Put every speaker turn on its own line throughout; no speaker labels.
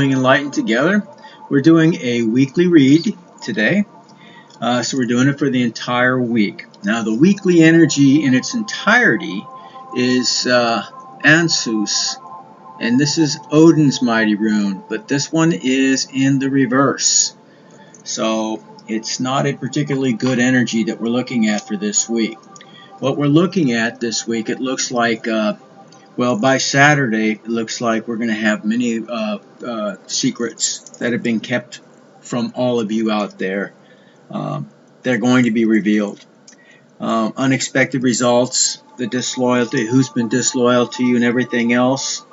Enlightened together. We're doing a weekly read today. So we're doing it for the entire week. Now the weekly energy in its entirety is Ansus, and this is Odin's mighty rune, but this one is in the reverse. So it's not a particularly good energy that we're looking at for this week. What we're looking at this week, it looks like well, by Saturday, it looks like we're going to have many secrets that have been kept from all of you out there. They're going to be revealed. Unexpected results, the disloyalty, who's been disloyal to you and everything else.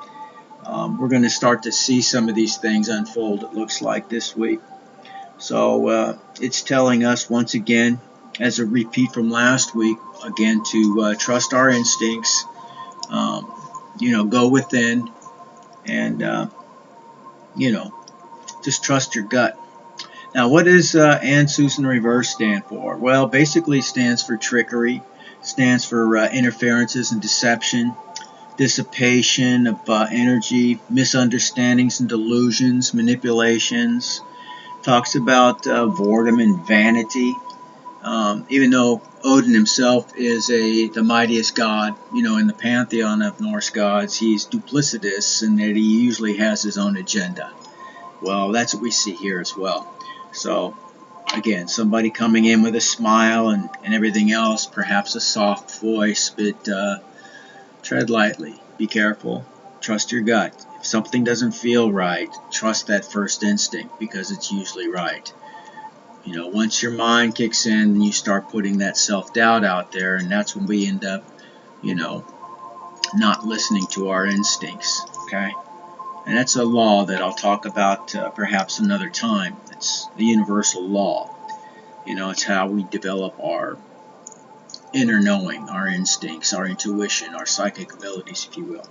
We're going to start to see some of these things unfold, it looks like, this week. So it's telling us, once again, as a repeat from last week, again, to trust our instincts. Go within and, just trust your gut. Now, what does Ansus in reverse stand for? Well, basically it stands for trickery, stands for interferences and deception, dissipation of energy, misunderstandings and delusions, manipulations. Talks about boredom and vanity. Even though Odin himself is the mightiest god, in the pantheon of Norse gods, he's duplicitous in that he usually has his own agenda. Well, that's what we see here as well. So, again, somebody coming in with a smile and everything else, perhaps a soft voice, but tread lightly, be careful, trust your gut. If something doesn't feel right, trust that first instinct, because it's usually right. Once your mind kicks in, you start putting that self-doubt out there, and that's when we end up, not listening to our instincts, okay? And that's a law that I'll talk about perhaps another time. It's the universal law. It's how we develop our inner knowing, our instincts, our intuition, our psychic abilities, if you will.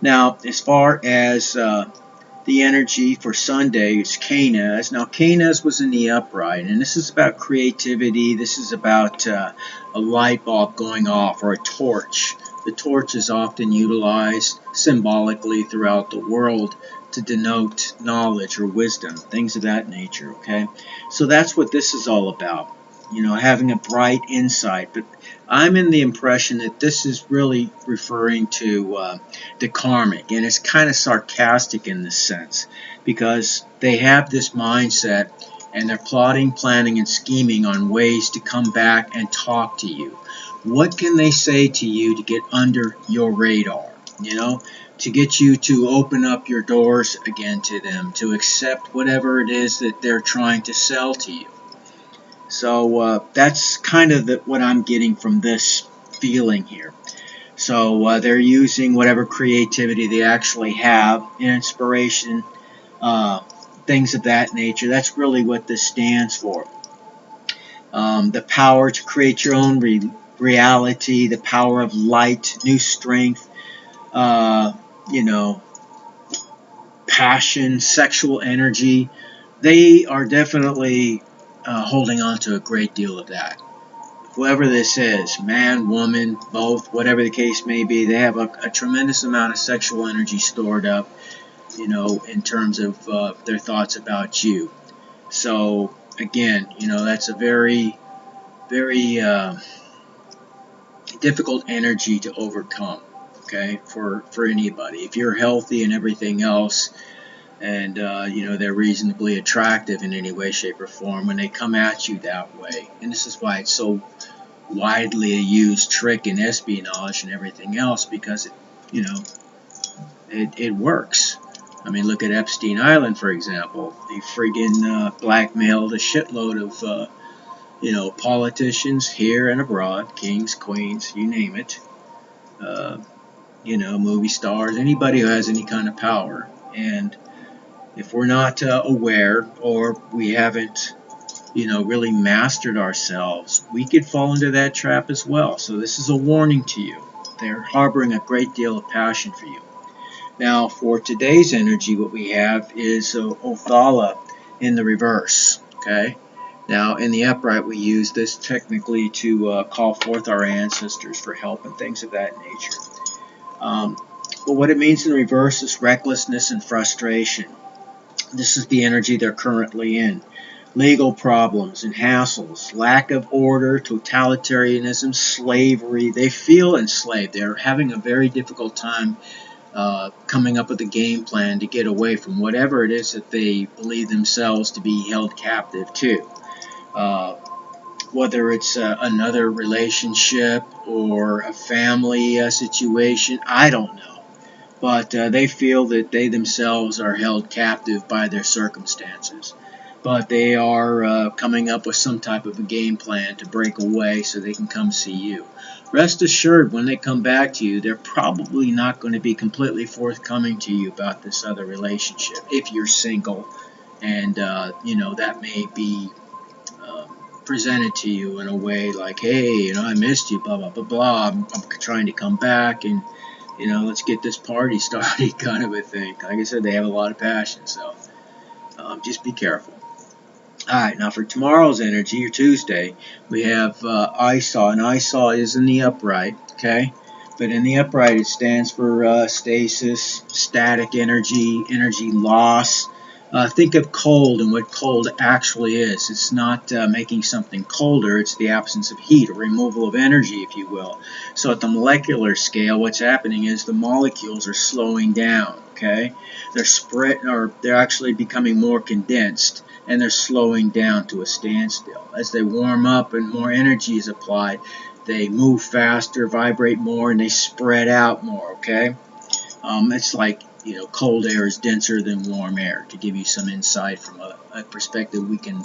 Now, as far as the energy for Sunday, it's Cainaz. Now, Cainaz was in the upright, and this is about creativity. This is about a light bulb going off, or a torch. The torch is often utilized symbolically throughout the world to denote knowledge or wisdom, things of that nature, okay? So that's what this is all about, having a bright insight. But I'm in the impression that this is really referring to the karmic, and it's kind of sarcastic in this sense, because they have this mindset and they're plotting, planning, and scheming on ways to come back and talk to you. What can they say to you to get under your radar, to get you to open up your doors again to them, to accept whatever it is that they're trying to sell to you? So that's kind of what I'm getting from this feeling here. So they're using whatever creativity they actually have, inspiration, things of that nature. That's really what this stands for. The power to create your own reality, the power of light, new strength, passion, sexual energy. They are definitely holding on to a great deal of that. Whoever this is, man, woman, both, whatever the case may be, they have a tremendous amount of sexual energy stored up, in terms of their thoughts about you. So, again, that's a very, very difficult energy to overcome, okay, for anybody. If you're healthy and everything else, and they're reasonably attractive in any way, shape, or form, when they come at you that way. And this is why it's so widely a used trick in espionage and everything else, because it works. I mean, look at Epstein Island, for example. They friggin' blackmailed a shitload of politicians here and abroad, kings, queens, you name it, movie stars, anybody who has any kind of power. And if we're not aware, or we haven't, really mastered ourselves, we could fall into that trap as well. So this is a warning to you. They're harboring a great deal of passion for you. Now, for today's energy, what we have is Othala in the reverse, okay? Now, in the upright, we use this technically to call forth our ancestors for help and things of that nature. But what it means in reverse is recklessness and frustration. This is the energy they're currently in. Legal problems and hassles, lack of order, totalitarianism, slavery. They feel enslaved. They're having a very difficult time coming up with a game plan to get away from whatever it is that they believe themselves to be held captive to. Uh, whether it's another relationship or a family situation, I don't know. But they feel that they themselves are held captive by their circumstances. But they are coming up with some type of a game plan to break away so they can come see you. Rest assured, when they come back to you, they're probably not going to be completely forthcoming to you about this other relationship if you're single, and that may be presented to you in a way like, hey, I missed you, blah blah blah blah. I'm trying to come back, and let's get this party started, kind of a thing. Like I said, they have a lot of passion, so just be careful. Alright, now for tomorrow's energy, or Tuesday, we have I saw, and I saw is in the upright, okay? But in the upright, it stands for stasis, static energy, energy loss. Think of cold and what cold actually is. It's not making something colder, it's the absence of heat, or removal of energy, if you will. So at the molecular scale, what's happening is the molecules are slowing down, okay? They're spread, or they're actually becoming more condensed, and they're slowing down to a standstill. As they warm up and more energy is applied, they move faster, vibrate more, and they spread out more, okay? It's like, cold air is denser than warm air, to give you some insight from a perspective we can,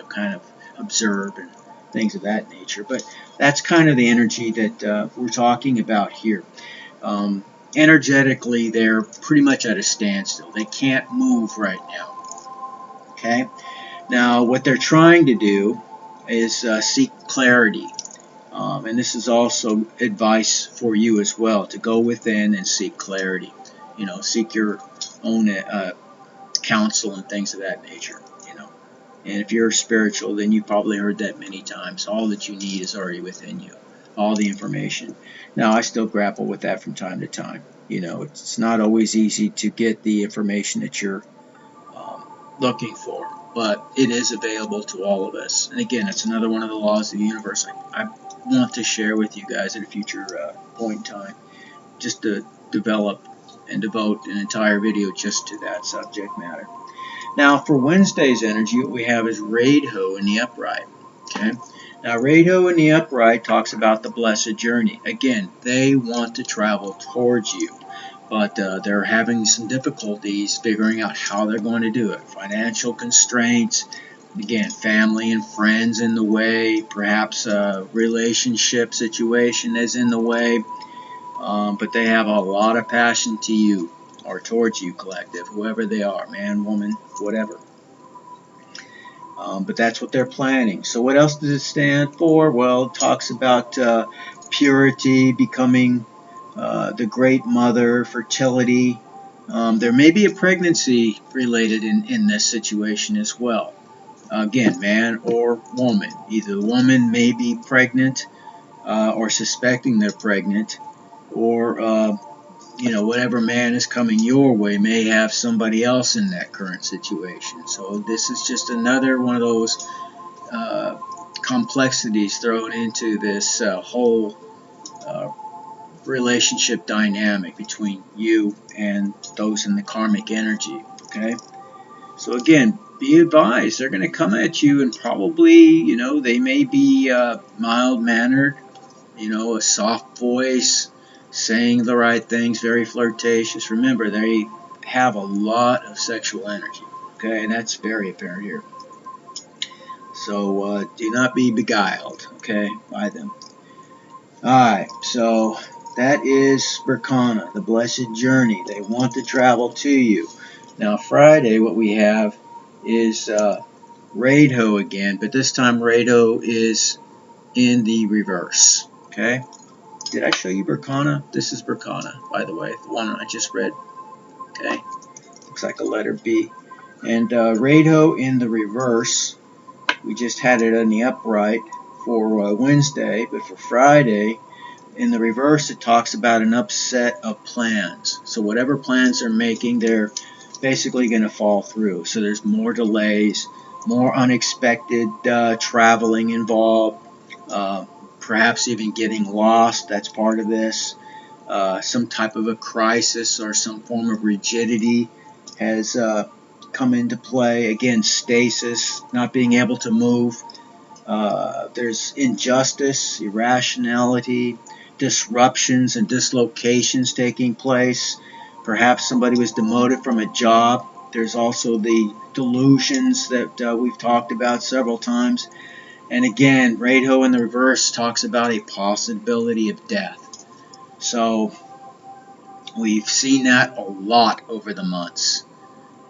kind of observe and things of that nature. But that's kind of the energy that we're talking about here. Energetically, they're pretty much at a standstill. They can't move right now, okay? Now, what they're trying to do is seek clarity. And this is also advice for you as well, to go within and seek clarity. Seek your own counsel and things of that nature. And if you're spiritual, then you've probably heard that many times. All that you need is already within you. All the information. Now, I still grapple with that from time to time. It's not always easy to get the information that you're looking for, but it is available to all of us. And again, it's another one of the laws of the universe I want to share with you guys at a future point in time, just to develop and devote an entire video just to that subject matter. Now, for Wednesday's energy, what we have is Radho in the upright. Okay. Now, Radho in the upright talks about the blessed journey. Again, they want to travel towards you, but they're having some difficulties figuring out how they're going to do it. Financial constraints, again, family and friends in the way, perhaps a relationship situation is in the way, but they have a lot of passion to you, or towards you, collective, whoever they are, man, woman, whatever. But that's what they're planning. So what else does it stand for? Well, it talks about purity, becoming the great mother, fertility. There may be a pregnancy related in this situation as well. Again, man or woman. Either the woman may be pregnant or suspecting they're pregnant, or whatever man is coming your way may have somebody else in that current situation. So this is just another one of those complexities thrown into this whole relationship dynamic between you and those in the karmic energy, okay? So again, be advised, they're going to come at you and probably, they may be mild-mannered, a soft voice, saying the right things, very flirtatious. Remember, they have a lot of sexual energy, okay, and that's very apparent here. So do not be beguiled, okay, by them. Alright, so that is Berkana, the blessed journey. They want to travel to you. Now Friday, what we have is Radho again, but this time Radho is in the reverse, okay? Did I show you Berkana? This is Berkana, by the way, the one I just read. Okay, looks like a letter B. And Radho in the reverse, we just had it in the upright for Wednesday, but for Friday, in the reverse, it talks about an upset of plans. So whatever plans they're making, they're basically going to fall through. So there's more delays, more unexpected traveling involved, perhaps even getting lost. That's part of this. Some type of a crisis or some form of rigidity has come into play. Again, stasis, not being able to move. There's injustice, irrationality, disruptions and dislocations taking place. Perhaps somebody was demoted from a job. There's also the delusions that we've talked about several times. And again, Radho in the reverse talks about a possibility of death. So we've seen that a lot over the months.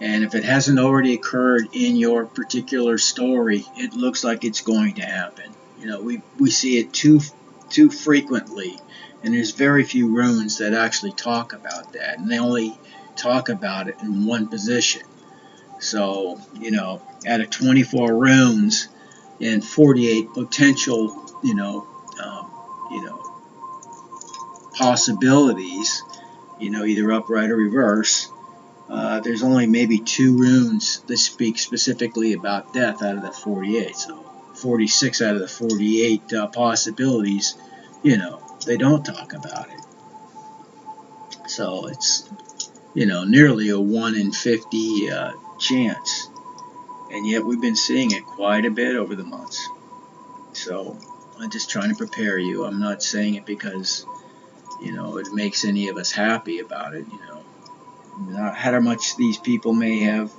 And if it hasn't already occurred in your particular story, it looks like it's going to happen. You know, we see it too frequently, and there's very few runes that actually talk about that, and they only talk about it in one position. So, you know, out of 24 runes and 48 potential, possibilities, either upright or reverse. There's only maybe 2 runes that speak specifically about death out of the 48. So 46 out of the 48 possibilities, they don't talk about it. So it's, nearly a 1 in 50 chance. And yet we've been seeing it quite a bit over the months. So I'm just trying to prepare you. I'm not saying it because, it makes any of us happy about it, how much these people may have,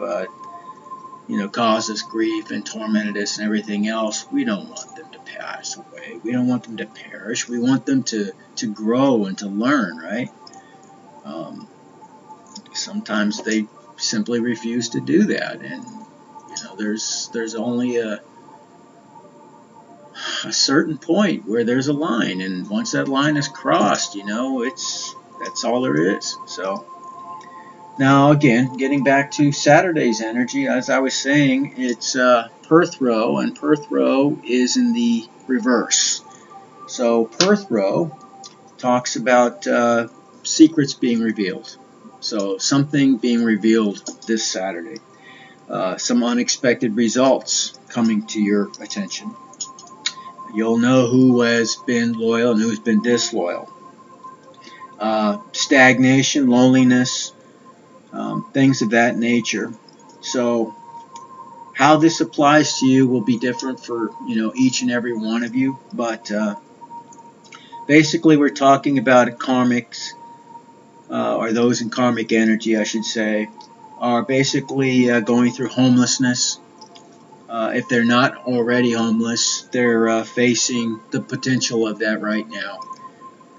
caused us grief and tormented us and everything else. We don't want them to pass away. We don't want them to perish. We want them to grow and to learn, right? Sometimes they simply refuse to do that, and there's only a certain point where there's a line, and once that line is crossed, that's all there is. So. Now, again, getting back to Saturday's energy, as I was saying, it's Perth row, and Perth row is in the reverse. So Perth row talks about secrets being revealed. So something being revealed this Saturday. Some unexpected results coming to your attention. You'll know who has been loyal and who's been disloyal. Stagnation, loneliness, things of that nature. So how this applies to you will be different for each and every one of you, but basically we're talking about karmics, or those in karmic energy I should say, are basically going through homelessness. If they're not already homeless, they're facing the potential of that right now,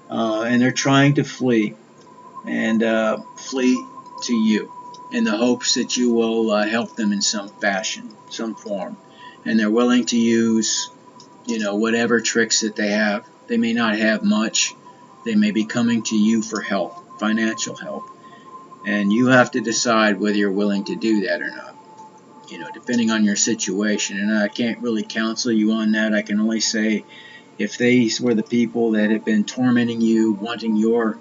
and they're trying to flee to you, in the hopes that you will help them in some fashion, some form. And they're willing to use, whatever tricks that they have. They may not have much. They may be coming to you for help, financial help. And you have to decide whether you're willing to do that or not, depending on your situation. And I can't really counsel you on that. I can only say, if these were the people that have been tormenting you, wanting your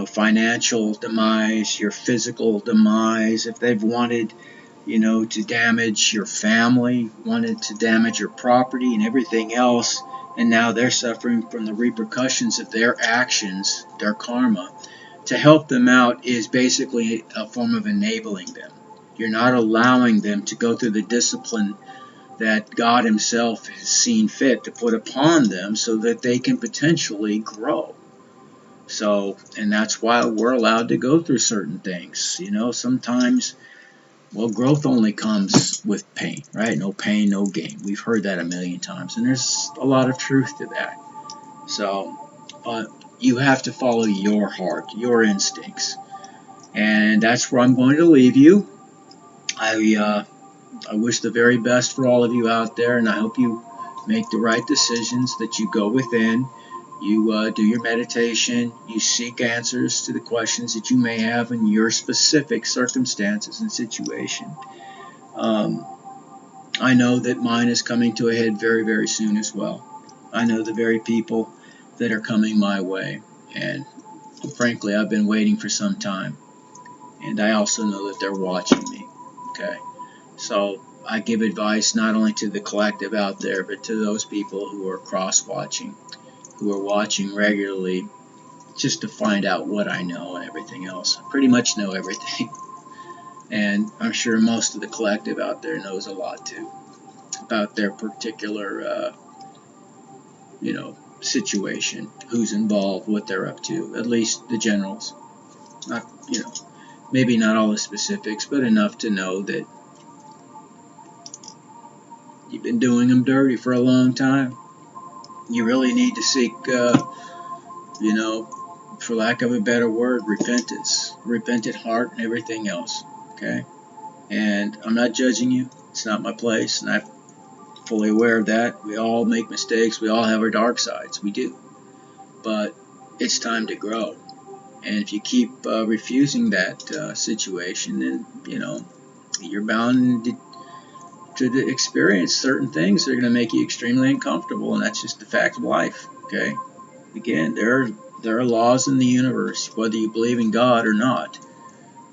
financial demise, your physical demise, if they've wanted, to damage your family, wanted to damage your property and everything else, and now they're suffering from the repercussions of their actions, their karma, to help them out is basically a form of enabling them. You're not allowing them to go through the discipline that God Himself has seen fit to put upon them so that they can potentially grow. So, and that's why we're allowed to go through certain things. Sometimes, growth only comes with pain, right? No pain, no gain. We've heard that a million times, and there's a lot of truth to that. So, but you have to follow your heart, your instincts. And that's where I'm going to leave you. I wish the very best for all of you out there, and I hope you make the right decisions, that you go within. You do your meditation, you seek answers to the questions that you may have in your specific circumstances and situation. I know that mine is coming to a head very, very soon as well. I know the very people that are coming my way, and frankly, I've been waiting for some time. and I also know that they're watching me. Okay, so I give advice not only to the collective out there, but to those people who are cross-watching, who are watching regularly, just to find out what I know and everything else. I pretty much know everything, and I'm sure most of the collective out there knows a lot too about their particular, situation, who's involved, what they're up to. At least the generals. Not, maybe not all the specifics, but enough to know that you've been doing them dirty for a long time. You really need to seek, for lack of a better word, repentance, repentant heart, and everything else. Okay, and I'm not judging you. It's not my place, and I'm fully aware of that. We all make mistakes. We all have our dark sides. We do, but it's time to grow. And if you keep refusing that situation, then you're bound to experience certain things that are going to make you extremely uncomfortable, and that's just the fact of life. Okay. Again, there are laws in the universe, whether you believe in God or not.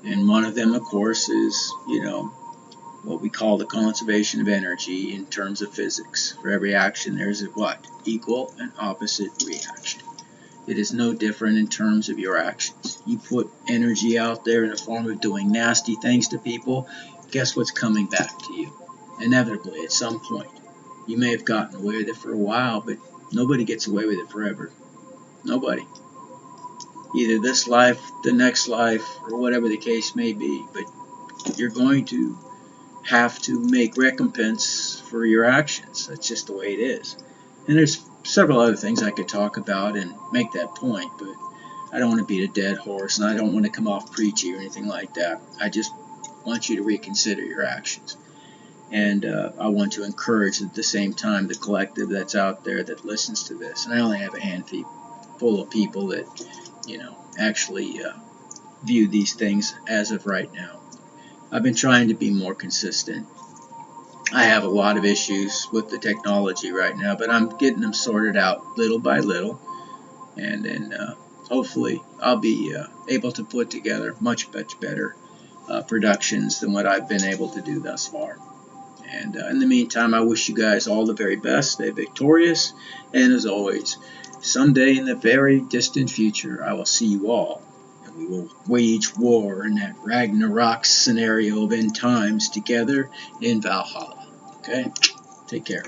And one of them, of course, is, what we call the conservation of energy in terms of physics. For every action, there's a what? Equal and opposite reaction. It is no different in terms of your actions. You put energy out there in the form of doing nasty things to people, guess what's coming back to you? Inevitably, at some point. You may have gotten away with it for a while, but nobody gets away with it forever. Nobody. Either this life, the next life, or whatever the case may be. But you're going to have to make recompense for your actions. That's just the way it is. And there's several other things I could talk about and make that point, but I don't want to beat a dead horse, and I don't want to come off preachy or anything like that. I just want you to reconsider your actions. And I want to encourage at the same time the collective that's out there that listens to this. And I only have a handful of people that, actually view these things as of right now. I've been trying to be more consistent. I have a lot of issues with the technology right now, but I'm getting them sorted out little by little. And then hopefully I'll be able to put together much better productions than what I've been able to do thus far. And in the meantime, I wish you guys all the very best. Stay victorious. And as always, someday in the very distant future, I will see you all. And we will wage war in that Ragnarok scenario of end times together in Valhalla. Okay? Take care.